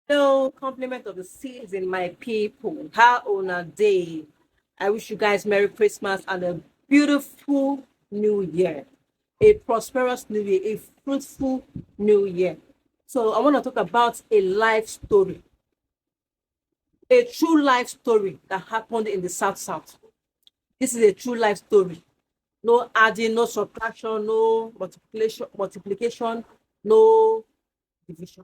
Hello, compliment of the season, my people. How on a day? I wish you guys Merry Christmas and a beautiful New Year, a prosperous New Year, a fruitful New Year. So I want to talk about a life story, a true life story that happened in the South South. This is a true life story. No adding, no subtraction, no multiplication, no division.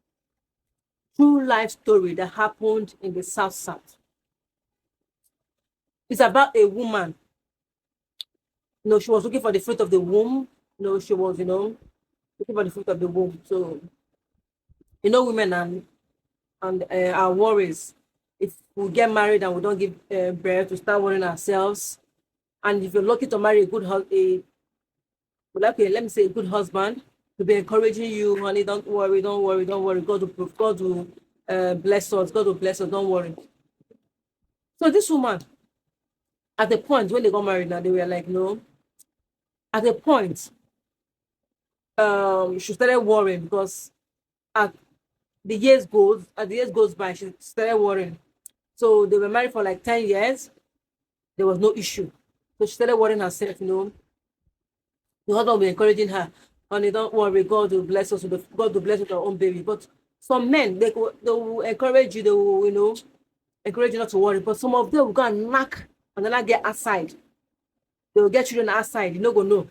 True life story that happened in the South South. It's about a woman. She was looking for the fruit of the womb. She was, looking for the fruit of the womb. So, women and our worries. If we get married and we don't give birth, we start worrying ourselves. And if you're lucky to marry a good husband, let me say a good husband, to be encouraging you, honey, don't worry, don't worry, don't worry. God will bless us. God will bless us. Don't worry. So this woman, at the point when they got married, now they were like, no. At the point, she started worrying because as the years goes by, she started worrying. So they were married for like 10 years. There was no issue. So she started worrying herself, The husband was encouraging her, honey, don't worry, God will bless us God will bless us with our own baby. But some men, they will encourage you, they will, encourage you not to worry. But some of them will go and knock and then get outside. They will get children outside. You know, go no.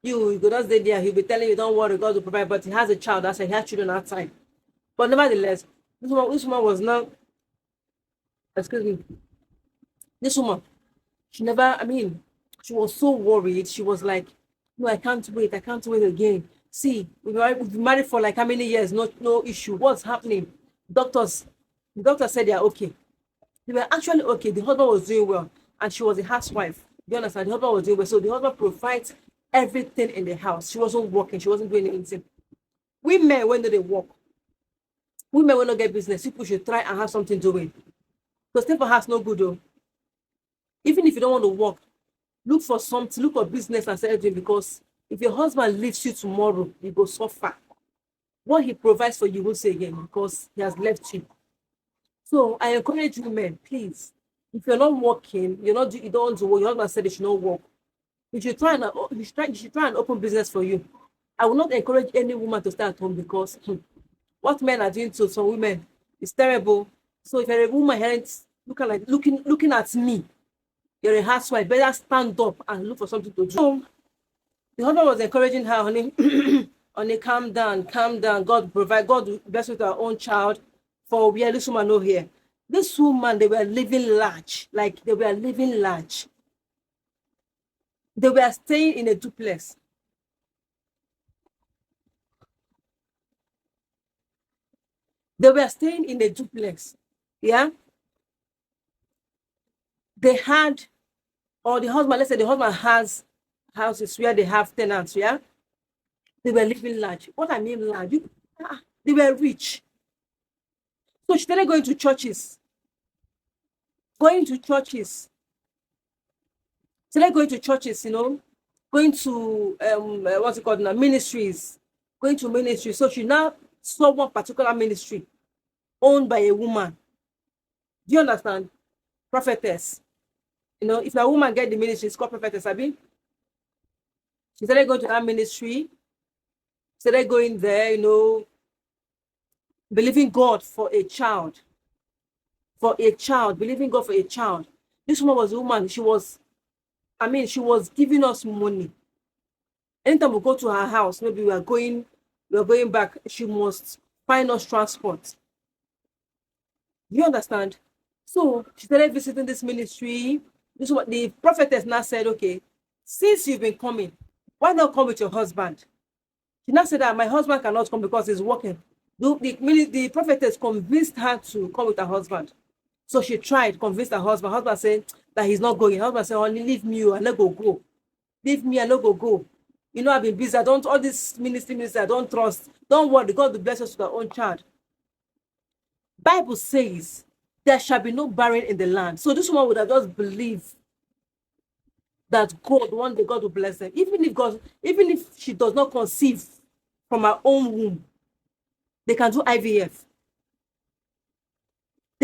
You go just stay there. He'll be telling you, don't worry, God will provide. But he has a child outside. He has children outside. But nevertheless, this woman was not. Excuse me. This woman, she never. I mean, she was so worried. She was like, "No, I can't wait. I can't wait again. See, we've been married for like how many years? No issue. What's happening? Doctors, the doctor said they are okay. They were actually okay. The husband was doing well, and she was a housewife. You understand? The husband was doing well, so the husband provides everything in the house. She wasn't working. She wasn't doing anything. Women, when do they work? Women will not get business. People should try and have something doing. Because stay for house no good though. Even if you don't want to work, look for something, look for business and start doing, because if your husband leaves you tomorrow, you go suffer. What he provides for you will say again because he has left you. So I encourage women, please, if you're not working, you don't want to work, your husband said you should not work. You should try and open business for you. I will not encourage any woman to stay at home because what men are doing to some women is terrible. So if you're a woman looking at me, you're a housewife, better stand up and look for something to do. So the husband was encouraging her, honey, honey, calm down, calm down. God provide, God will bless with our own child. For we are this woman over here. This woman, they were living large. Like they were living large. They were staying in a duplex. They were staying in a duplex. Yeah. They had, or the husband, let's say the husband has houses where they have tenants. Yeah. They were living large. What I mean large, they were rich. So she started going to churches, started going to churches, going to what's it called now, ministries, going to ministries. So she now saw one particular ministry owned by a woman. Do you understand? Prophetess. If a woman get the ministry, it's called prophetess. Abi, she started going to that ministry, started going there, believing God for a child, believing God for a child. This woman was a woman. She was giving us money. Anytime we go to her house, maybe we are going back, she must find us transport. Do you understand? So she started visiting this ministry. This is what the prophetess now said, okay, since you've been coming, why not come with your husband? She now said that my husband cannot come because he's working. The prophetess convinced her to come with her husband. So she tried, convinced her husband. Her husband said that he's not going. Her husband said, only leave me, I let go. Leave me, I let go. I've been busy. All this ministry, I don't trust. Don't worry, God will bless us with our own child. Bible says there shall be no barren in the land. So this woman would have just believed that one day God will bless them. Even if she does not conceive from her own womb, they can do IVF.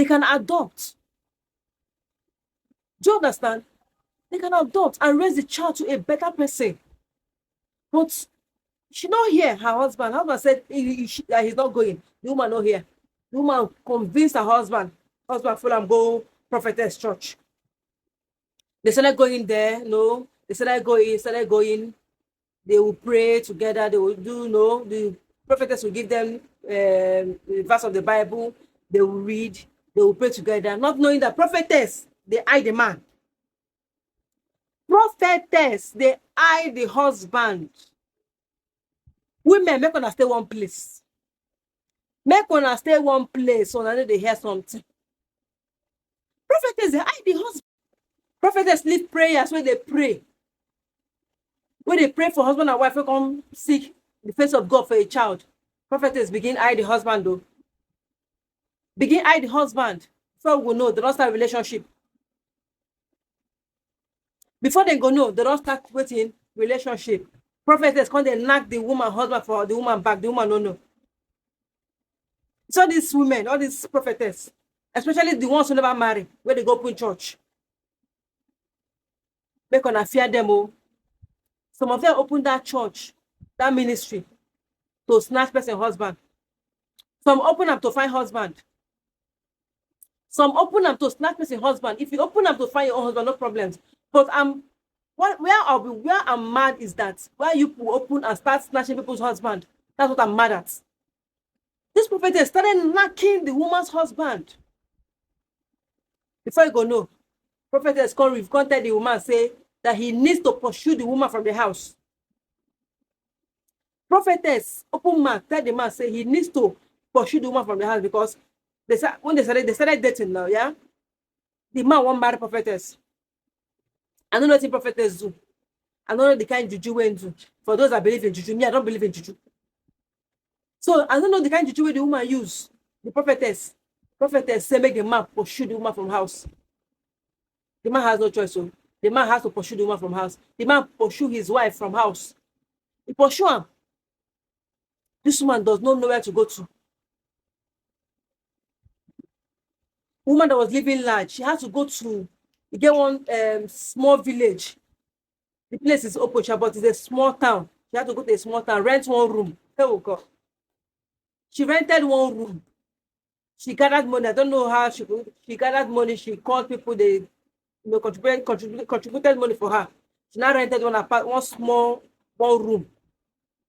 They can adopt. Do you understand? They can adopt and raise the child to a better person. But she not hear her husband. Her husband said that he's not going. The woman not here. The woman convinced her husband. Husband full and go prophetess church. They started going there. No, they started going. They will pray together. They will do, no, the prophetess will give them the verse of the Bible. They will read. They will pray together, not knowing that prophetess, they eye the man. Prophetess, they eye the husband. Women, make una stay one place. Make una stay one place so that they hear something. Prophetess, they eye the husband. Prophetess lead prayers when they pray. When they pray for husband and wife, they come seek the face of God for a child. Prophetess begin eye the husband though. Begin eye the husband. Before we know, they don't start relationship. Before they go know, they don't start waiting relationship. Prophetess come they knock the woman husband for the woman back. The woman no know. So these women, all these prophetess, especially the ones who never marry, where they go open church, make una fear them all. Some of them open that church, that ministry, to snatch person husband. Some open up to find husband. Some open up to snatch person husband. If you open up to find your own husband, no problems. But where I'm mad is that where you open and start snatching people's husband. That's what I'm mad at. This prophetess started knocking the woman's husband. Before you go know, prophetess come tell the woman say that he needs to pursue the woman from the house. Prophetess open mouth tell the man say he needs to pursue the woman from the house because when they started dating now, yeah, the man won't marry prophetess. I don't know what the prophetess do. I don't know the kind juju we do. For those that believe in juju, me I don't believe in juju. So I don't know the kind juju way the woman use. The prophetess say make the man pursue the woman from house. The man has no choice, so the man has to pursue the woman from house. The man pursue his wife from house. He pursue him. This woman does not know where to go to. Woman that was living large, she had to go to get one small village. The place is open, but it's a small town. She had to go to a small town, rent one room. Oh God. She rented one room. She gathered money. I don't know how she gathered money. She called people. They contributed money for her. She now rented one small room.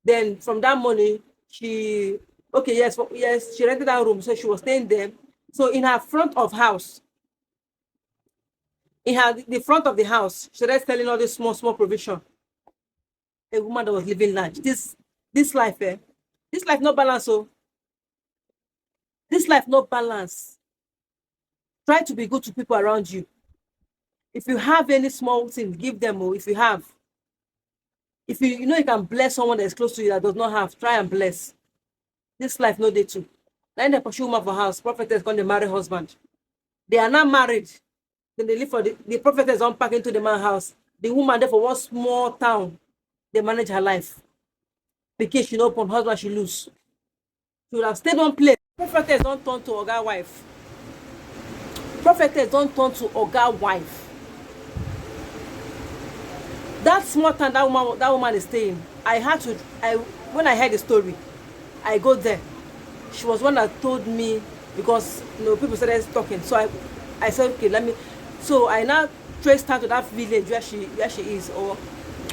Then from that money, she rented that room. So she was staying there. So in her front of house, the front of the house, she started selling all this small provision. A woman that was living large. This life, this life no balance. So this life no balance. Try to be good to people around you. If you have any small thing, give them. If you have, if you know you can bless someone that is close to you that does not have, try and bless. This life no day too. Then they pursue woman for house. Prophetess come to marry husband. They are not married. Then they live for the prophetess unpack into the man's house. The woman there for one small town. They manage her life. Because she no open husband, she lose. She would have stayed one place. Prophetess don't turn to Oga wife. Prophetess don't turn to Oga wife. That small town that woman is staying. When I heard the story, I go there. She was one that told me because people started talking. So I said, okay, let me. So I now traced her to that village where she is. Or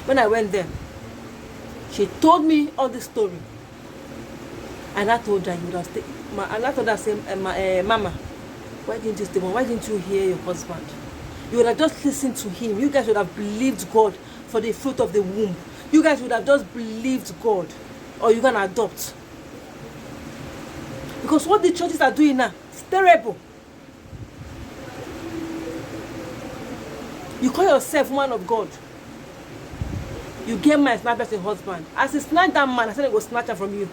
when I went there, she told me all this story. And I told her, you would have stayed. And I told her, Mama, why didn't you stay? Why didn't you hear your husband? You would have just listened to him. You guys would have believed God for the fruit of the womb. You guys would have just believed God, or you can adopt. Because what the churches are doing now is terrible. You call yourself woman of God. You get my snatch person husband. As you snatch that man, I said they go snatch her from you.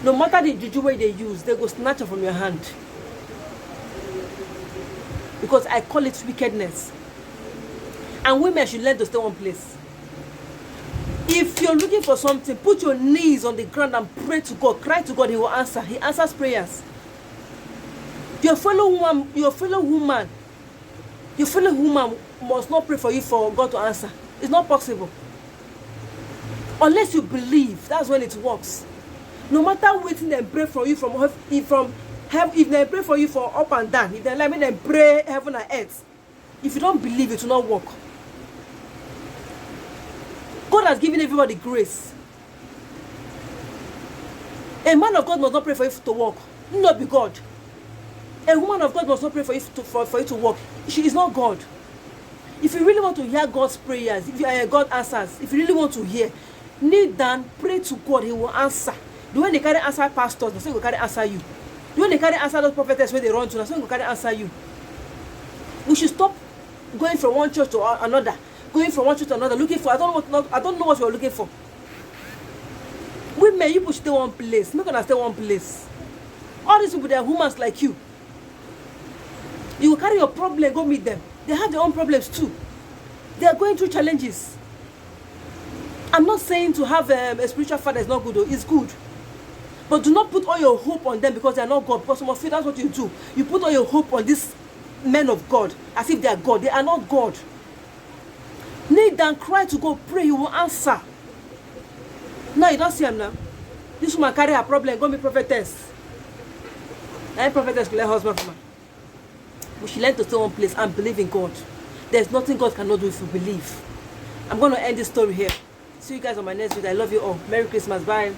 No matter the juju way they use, they go snatch her from your hand. Because I call it wickedness. And women should learn to stay one place. If you're looking for something, put your knees on the ground and pray to God. Cry to God, He will answer. He answers prayers. Your fellow woman must not pray for you for God to answer. It's not possible. Unless you believe, that's when it works. No matter waiting and pray for you from heaven, if they pray for you for up and down, if they let me then pray heaven and earth, if you don't believe, it will not work. God has given everybody grace. A man of God must not pray for you to walk. Not be God. A woman of God must not pray for you for you to walk. She is not God. If you really want to hear God's prayers, if God answers, if you really want to hear, kneel down, pray to God, He will answer. The way they carry answer pastors, the same will carry answer you. The way they carry answer those prophetess where they run to, the same will carry answer you. We should stop going from one church to another, going from one church to another, looking for, I don't know what you are looking for. Women, you should stay one place. Make us stay one place. All these people, they are humans like you. You will carry your problem, go meet them. They have their own problems too. They are going through challenges. I'm not saying to have a spiritual father is not good, though. It's good. But do not put all your hope on them because they are not God. Because some of you, that's what you do. You put all your hope on these men of God as if they are God. They are not God. Kneel down, cry to God, pray, He will answer. Now you don't see him now. This woman carry her problem, go be prophetess. And prophetess will let her husband from her. We should learn to stay one place and believe in God. There's nothing God cannot do if you believe. I'm going to end this story here. See you guys on my next video. I love you all. Merry Christmas. Bye.